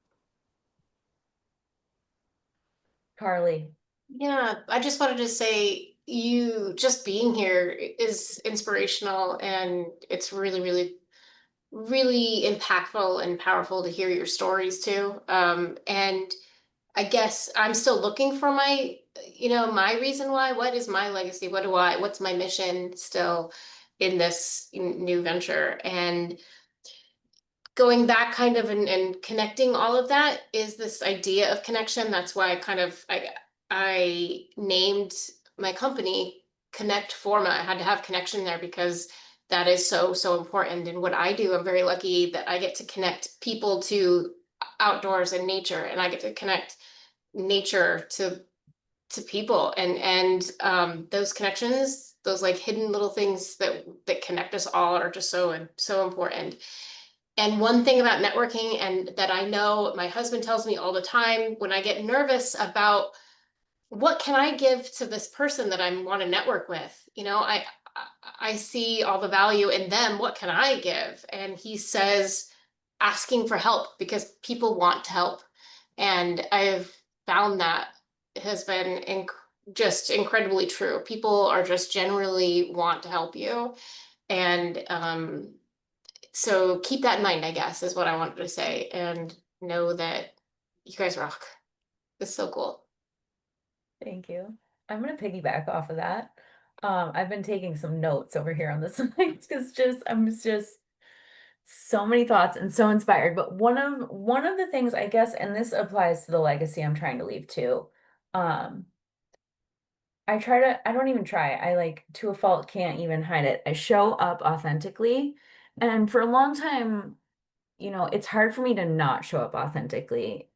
Carly. Yeah, I just wanted to say you just being here is inspirational and it's really, really, really impactful and powerful to hear your stories too. And I guess I'm still looking for my reason why. What is my legacy? What's my mission still in this new venture? And going back kind of and connecting all of that is this idea of connection. That's why I named my company Connect Forma. I had to have connection there because that is so, so important. And what I do, I'm very lucky that I get to connect people to outdoors and nature, and I get to connect nature to people and those connections, those like hidden little things that connect us all are just so important. And one thing about networking, and that I know my husband tells me all the time when I get nervous about what can I give to this person that I want to network with, I see all the value in them. What can I give? And he says, asking for help because people want to help. And I've found that has been just incredibly true. People are just generally want to help you. And so keep that in mind, I guess, is what I wanted to say. And know that you guys rock. It's so cool. Thank you. I'm gonna piggyback off of that. I've been taking some notes over here on the slides because I'm just so many thoughts and so inspired. But one of the things I guess, and this applies to the legacy I'm trying to leave too. Um, I don't even try. I like to a fault can't even hide it. I show up authentically. And for a long time, it's hard for me to not show up authentically,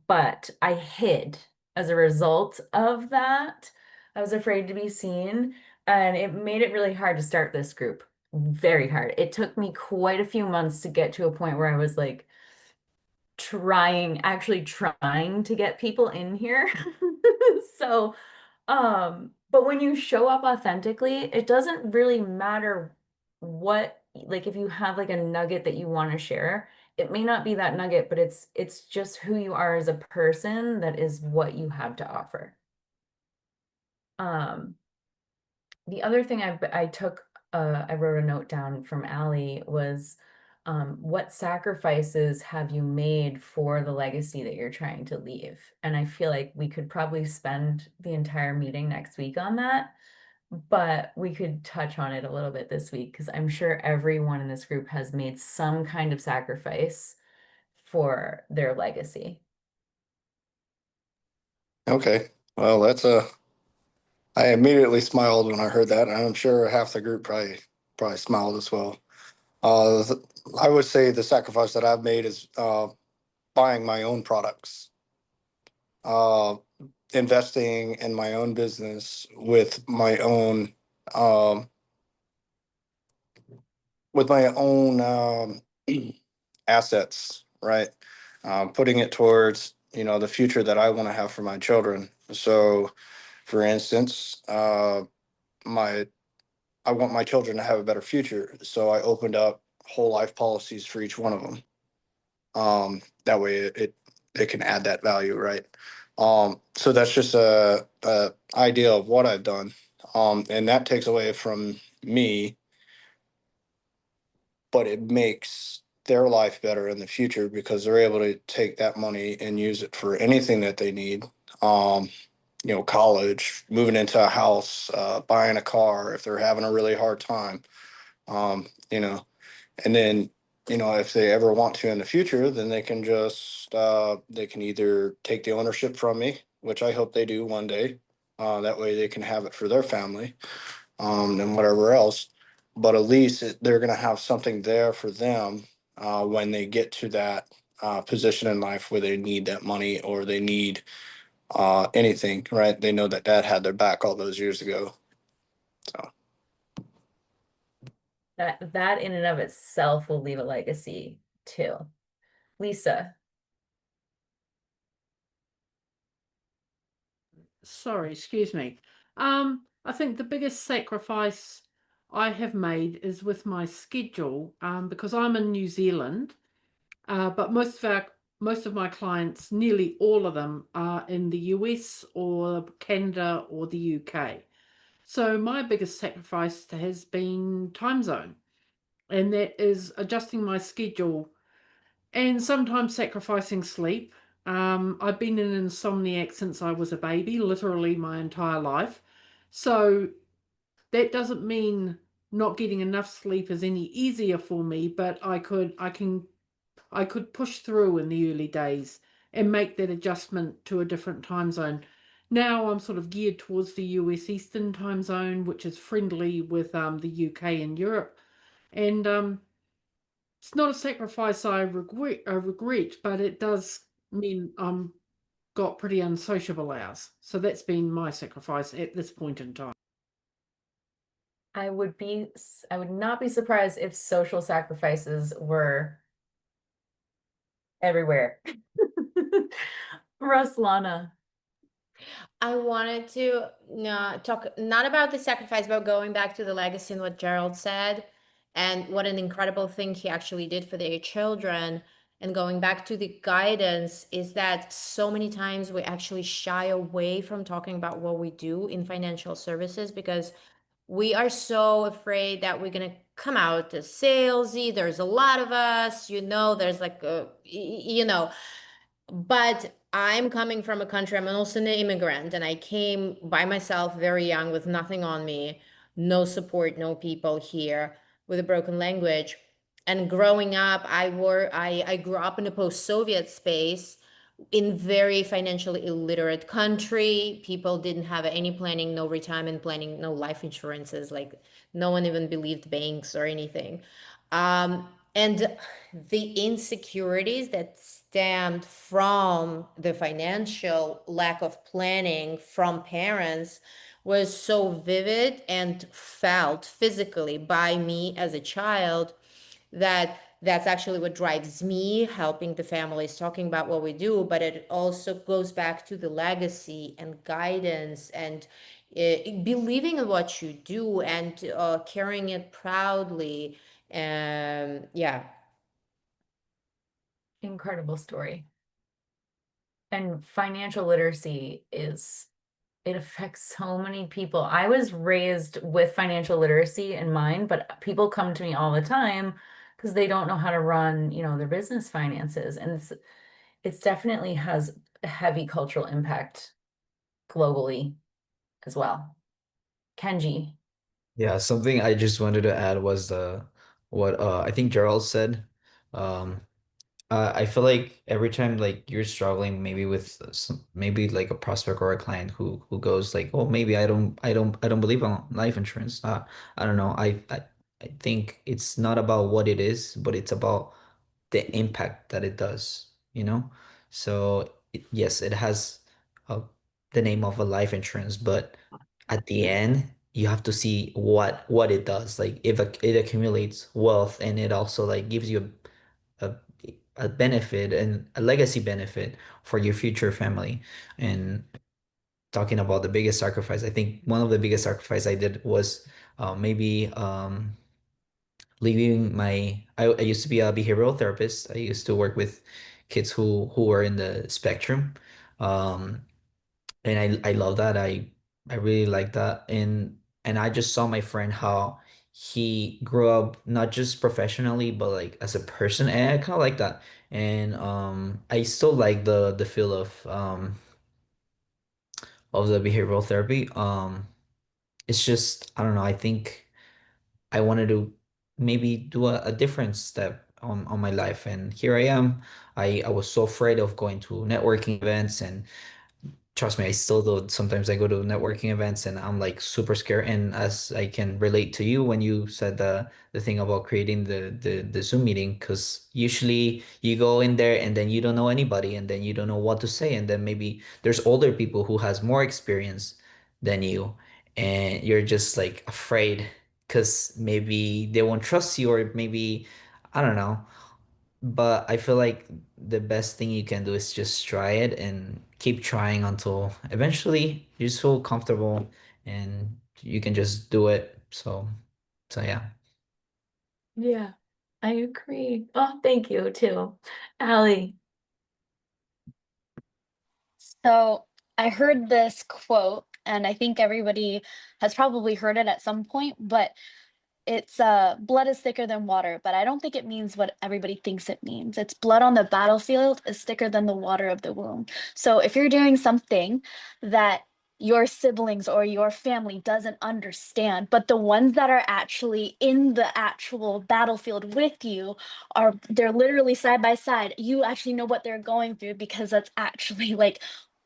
but I hid as a result of that. I was afraid to be seen, and it made it really hard to start this group. Very hard. It took me quite a few months to get to a point where I was like actually trying to get people in here. So, but when you show up authentically, it doesn't really matter like if you have like a nugget that you want to share, it may not be that nugget, but it's just who you are as a person that is what you have to offer. The other thing I wrote a note down from Allie was, what sacrifices have you made for the legacy that you're trying to leave? And I feel like we could probably spend the entire meeting next week on that, but we could touch on it a little bit this week because I'm sure everyone in this group has made some kind of sacrifice for their legacy. Okay, well, I immediately smiled when I heard that, and I'm sure half the group probably smiled as well. Uh, I would say the sacrifice that I've made is buying my own products, uh, investing in my own business um, with my own assets, right? Putting it towards the future that I want to have for my children. So, for instance, my I want my children to have a better future, so I opened up whole life policies for each one of them. That way, it can add that value, right? So that's just a idea of what I've done, and that takes away from me but it makes their life better in the future because they're able to take that money and use it for anything that they need. Um, college, moving into a house, buying a car if they're having a really hard time. Um, you know, and then, if they ever want to in the future, then they can just they can either take the ownership from me, which I hope they do one day. That way they can have it for their family, and whatever else. But at least they're going to have something there for them when they get to that position in life where they need that money or they need anything, right? They know that dad had their back all those years ago. So That in and of itself will leave a legacy too. Lisa. Sorry, excuse me. I think the biggest sacrifice I have made is with my schedule, because I'm in New Zealand, but most of my clients, nearly all of them, are in the US or Canada or the UK. So my biggest sacrifice has been time zone, and that is adjusting my schedule and sometimes sacrificing sleep. I've been an insomniac since I was a baby, literally my entire life. So that doesn't mean not getting enough sleep is any easier for me, but I could push through in the early days and make that adjustment to a different time zone. Now I'm sort of geared towards the US Eastern time zone, which is friendly with the UK and Europe. And it's not a sacrifice I regret, but it does mean I'm got pretty unsociable hours. So that's been my sacrifice at this point in time. I would not be surprised if social sacrifices were everywhere. Ruslana. I wanted to talk not about the sacrifice, but going back to the legacy and what Gerald said, and what an incredible thing he actually did for their children. And going back to the guidance, is that so many times we actually shy away from talking about what we do in financial services because we are so afraid that we're going to come out as salesy. There's a lot of us, there's like, but I'm coming from a country, I'm also an immigrant, and I came by myself very young with nothing on me, no support, no people here, with a broken language. And growing up, I grew up in a post-Soviet space in very financially illiterate country. People didn't have any planning, no retirement planning, no life insurances, like no one even believed banks or anything. And the insecurities that stemmed from the financial lack of planning from parents was so vivid and felt physically by me as a child that that's actually what drives me helping the families, talking about what we do, but it also goes back to the legacy and guidance and believing in what you do and carrying it proudly. Yeah. Incredible story. And financial literacy it affects so many people. I was raised with financial literacy in mind, but people come to me all the time because they don't know how to run, their business finances. And it's definitely has a heavy cultural impact globally as well. Kenji. Yeah, something I just wanted to add was what I think Gerald said. Um, I feel like every time like you're struggling maybe with maybe like a prospect or a client who goes like, oh, maybe I don't believe on life insurance. I don't know. I think it's not about what it is, but it's about the impact that it does, you know? So yes, it has uh, the name of a life insurance, but at the end, you have to see what it does. Like if it accumulates wealth and it also like gives you a a benefit and a legacy benefit for your future family. And talking about the biggest sacrifice, I think one of the biggest sacrifice I did was maybe leaving I used to be a behavioral therapist. I used to work with kids who are in the spectrum. Um, and I love that. I really like that. And I just saw my friend how he grew up not just professionally but like as a person, and I kind of like that. And I still like the feel of the behavioral therapy. It's just, I don't know, I think I wanted to maybe do a different step on my life, and here I am. I was so afraid of going to networking events, and trust me, I still do. Sometimes I go to networking events and I'm like super scared. And as I can relate to you when you said the thing about creating the Zoom meeting, because usually you go in there and then you don't know anybody and then you don't know what to say. And then maybe there's older people who has more experience than you, and you're just like afraid because maybe they won't trust you, or maybe I don't know. But I feel like the best thing you can do is just try it and keep trying until eventually you just feel comfortable and you can just do it. So yeah. Yeah, I agree. Oh, thank you too. Allie. So I heard this quote, and I think everybody has probably heard it at some point, but it's blood is thicker than water, but I don't think it means what everybody thinks it means. It's blood on the battlefield is thicker than the water of the womb. So if you're doing something that your siblings or your family doesn't understand, but the ones that are actually in the actual battlefield with you are, they're literally side by side, you actually know what they're going through, because that's actually like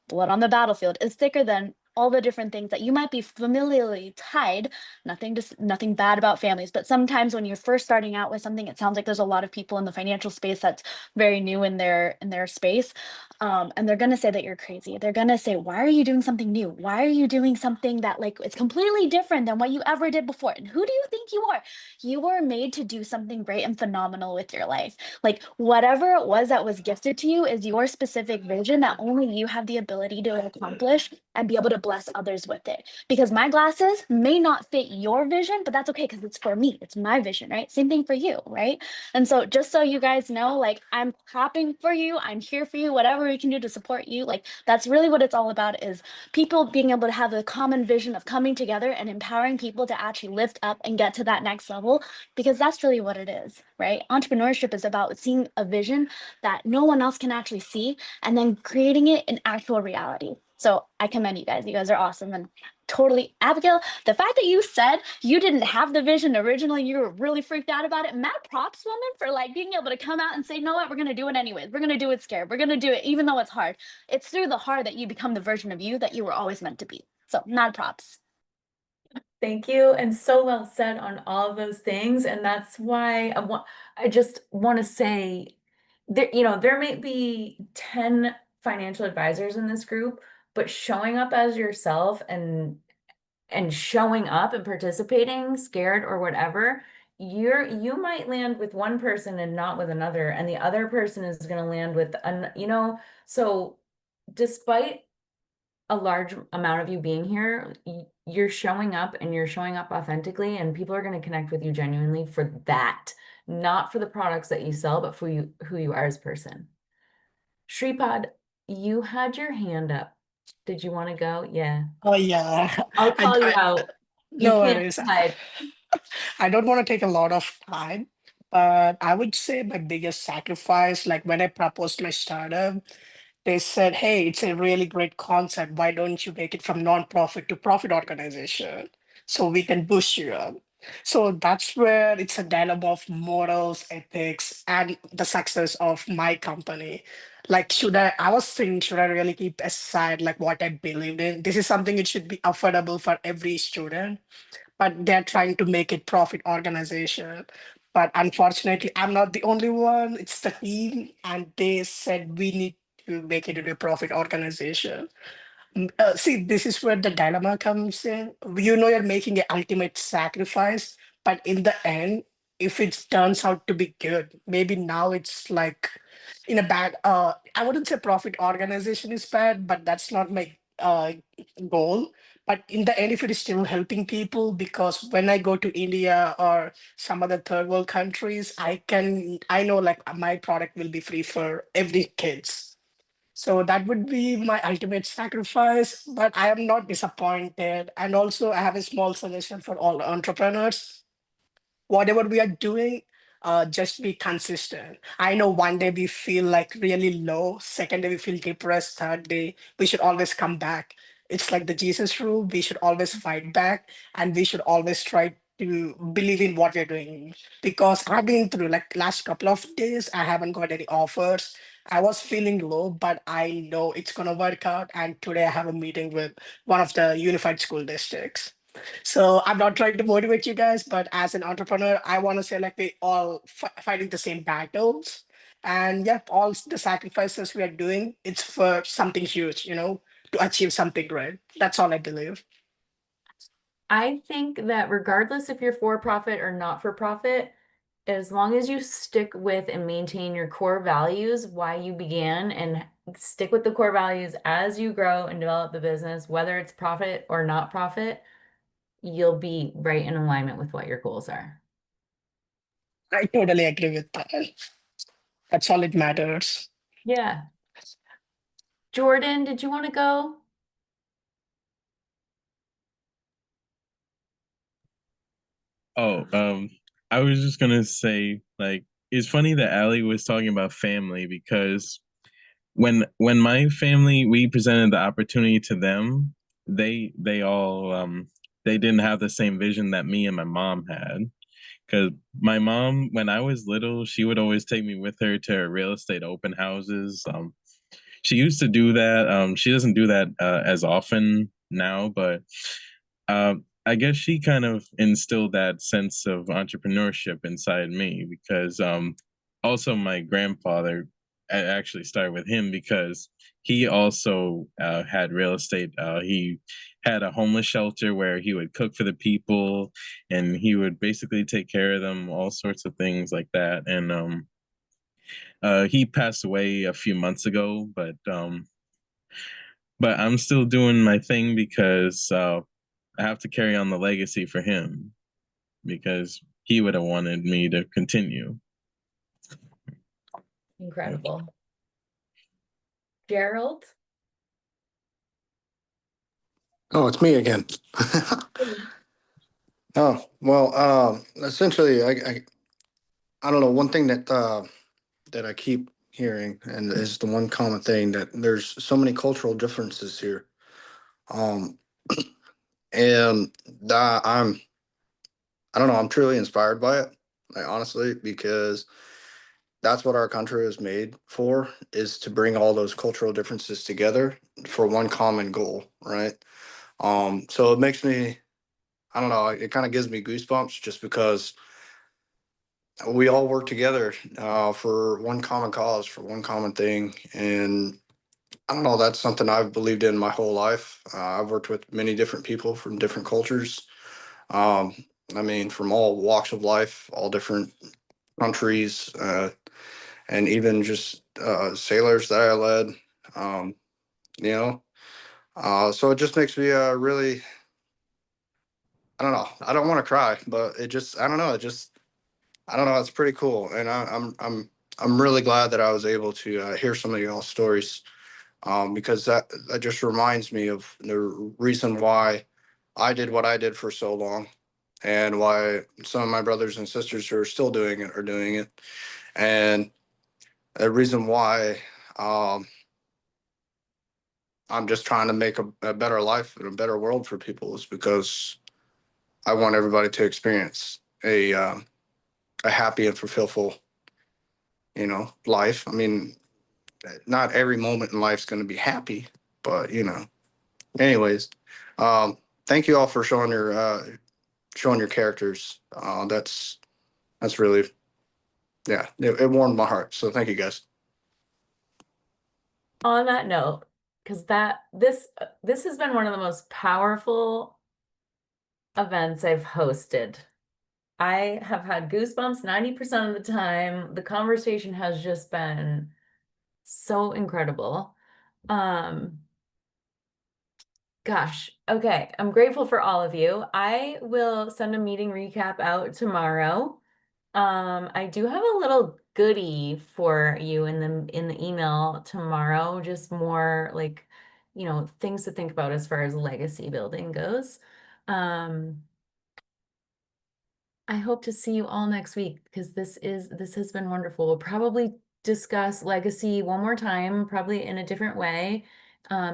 blood on the battlefield is thicker than all the different things that you might be familiarly tied. Nothing bad about families, but sometimes when you're first starting out with something, it sounds like there's a lot of people in the financial space that's very new in their space, and they're gonna say that you're crazy. They're gonna say, why are you doing something new? Why are you doing something that like it's completely different than what you ever did before? And who do you think you are? You were made to do something great and phenomenal with your life. Like whatever it was that was gifted to you is your specific vision that only you have the ability to accomplish and be able to bless others with it. Because my glasses may not fit your vision, but that's okay because it's for me. It's my vision, right? Same thing for you, right? And so just so you guys know, like I'm clapping for you, I'm here for you, whatever we can do to support you. Like that's really what it's all about, is people being able to have a common vision of coming together and empowering people to actually lift up and get to that next level, because that's really what it is, right? Entrepreneurship is about seeing a vision that no one else can actually see and then creating it in actual reality. So I commend you guys. You guys are awesome. And totally, Abigail, the fact that you said you didn't have the vision originally, you were really freaked out about it. Mad props, woman, for like being able to come out and say, you know what, we're going to do it anyways. We're going to do it scared. We're going to do it even though it's hard. It's through the hard that you become the version of you that you were always meant to be. So mad props. Thank you. And so well said on all of those things. And that's why I just want to say there, there may be 10 financial advisors in this group, but showing up as yourself and showing up and participating, scared or whatever, you might land with one person and not with another, and the other person is going to land with so despite a large amount of you being here, you're showing up and you're showing up authentically, and people are going to connect with you genuinely for that, not for the products that you sell, but for you, who you are as a person. Shripad, you had your hand up. Did you want to go? Yeah. Oh yeah. I'll call you I out. You no can't worries. hide. I don't want to take a lot of time, but I would say my biggest sacrifice, like when I proposed my startup, they said, hey, it's a really great concept. Why don't you make it from nonprofit to profit organization so we can boost you up? So that's where it's a dilemma of morals, ethics, and the success of my company. Like, I was thinking, should I really keep aside like what I believed in? This is something it should be affordable for every student, but they're trying to make it profit organization. But unfortunately, I'm not the only one. It's the team, and they said we need to make it into a profit organization. See, this is where the dilemma comes in. You know, you're making an ultimate sacrifice, but in the end, if it turns out to be good, maybe now it's like in a bad. I wouldn't say profit organization is bad, but that's not my goal. But in the end, if it is still helping people, because when I go to India or some other third world countries, I know like my product will be free for every kids. So that would be my ultimate sacrifice, but I am not disappointed. And also, I have a small suggestion for all entrepreneurs. whatever we are doing, just be consistent. I know one day we feel like really low, second day we feel depressed, third day we should always come back. It's like the Jesus rule. We should always fight back, and we should always try to believe in what we're doing. Because I've been through like last couple of days, I haven't got any offers. I was feeling low, but I know it's gonna work out. And today I have a meeting with one of the unified school districts. So I'm not trying to motivate you guys, but as an entrepreneur, I want to say like we all fighting the same battles. And yeah, all the sacrifices we are doing, it's for something huge, to achieve something great. That's all I believe. I think that regardless if you're for profit or not for profit, as long as you stick with and maintain your core values, why you began, and stick with the core values as you grow and develop the business, whether it's profit or not profit, you'll be right in alignment with what your goals are. I totally agree with that. That's all it matters. Yeah. Jordan, did you want to go? Oh, I was just gonna say, like, it's funny that Allie was talking about family because when my family we presented the opportunity to them, they all they didn't have the same vision that me and my mom had. Because my mom, when I was little, she would always take me with her to real estate open houses. She used to do that. She doesn't do that as often now, but I guess she kind of instilled that sense of entrepreneurship inside me because also my grandfather, I actually started with him because he also had real estate. He had a homeless shelter where he would cook for the people and he would basically take care of them, all sorts of things like that. And he passed away a few months ago, but I'm still doing my thing because I have to carry on the legacy for him because he would have wanted me to continue. Incredible. Gerald? Oh, it's me again. Oh, well, essentially, I don't know. One thing that I keep hearing, and is the one common thing, that there's so many cultural differences here. Um, and that I don't know, I'm truly inspired by it, like, honestly, because that's what our country is made for, is to bring all those cultural differences together for one common goal, right? So it makes me, I don't know, it kind of gives me goosebumps just because we all work together for one common cause, for one common thing. And I don't know, that's something I've believed in my whole life. I've worked with many different people from different cultures. Um, I mean, from all walks of life, all different countries, and even just sailors that I led. Um, you know, so it just makes me really, I don't know. I don't want to cry, but it just, I don't know. It just, I don't know. It's pretty cool, and I'm really glad that I was able to hear some of y'all's stories, because that just reminds me of the reason why I did what I did for so long, and why some of my brothers and sisters who are still doing it are doing it, and the reason why um, I'm just trying to make a better life and a better world for people is because I want everybody to experience a happy and fulfillful, life. I mean, not every moment in life is going to be happy, but anyways, um, thank you all for showing your characters. That's really, yeah, it warmed my heart. So thank you guys. On that note, because this has been one of the most powerful events I've hosted. I have had goosebumps 90% of the time. The conversation has just been so incredible. Gosh, okay. I'm grateful for all of you. I will send a meeting recap out tomorrow. I do have a little goodie for you in the email tomorrow, just more like, things to think about as far as legacy building goes. Um, I hope to see you all next week because this has been wonderful. We'll probably discuss legacy one more time, probably in a different way.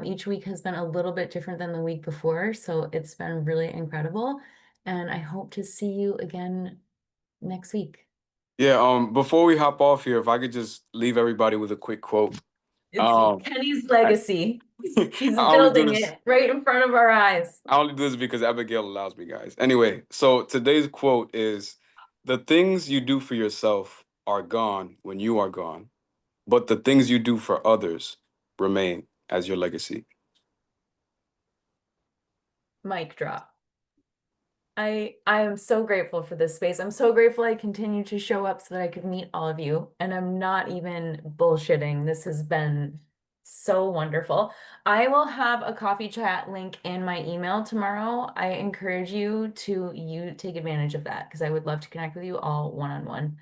Each week has been a little bit different than the week before, so it's been really incredible. And I hope to see you again next week. Yeah, before we hop off here, if I could just leave everybody with a quick quote. It's Kenny's legacy. He's I only do building this. it right in front of our eyes. I only do this because Abigail allows me, guys. Anyway, so today's quote is, "The things you do for yourself are gone when you are gone, but the things you do for others remain as your legacy." Mic drop. I am so grateful for this space. I'm so grateful I continue to show up so that I could meet all of you. And I'm not even bullshitting. This has been so wonderful. I will have a coffee chat link in my email tomorrow. I encourage you to take advantage of that because I would love to connect with you all one-on-one.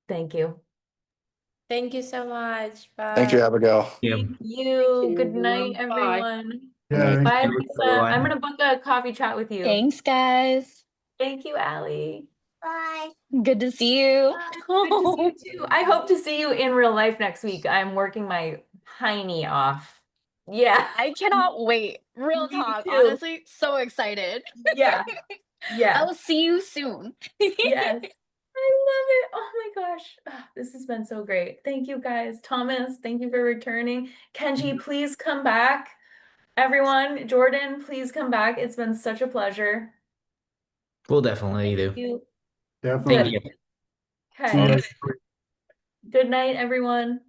Thank you. Thank you so much. Thank you, Bye. Abigail. Thank you. Good night, Bye. everyone. Yeah, thank Bye, you. Lisa. I'm gonna book a coffee chat with you. Thanks, guys. Thank you, Allie. Bye. Good to see you. Good to see you too. I hope to see you in real life next week. I'm working my hiney off. Yeah. I cannot wait. Real Me talk. too. Honestly, so excited. Yeah. Yeah. I will see you soon. Yes. I love it. Oh my gosh. Ah, this has been so great. Thank you guys. Thomas, thank you for returning. Kenji, please come back. Everyone, Jordan, please come back. It's been such a pleasure. We'll definitely do. You. Definitely. Thank you. Okay. Good night, everyone.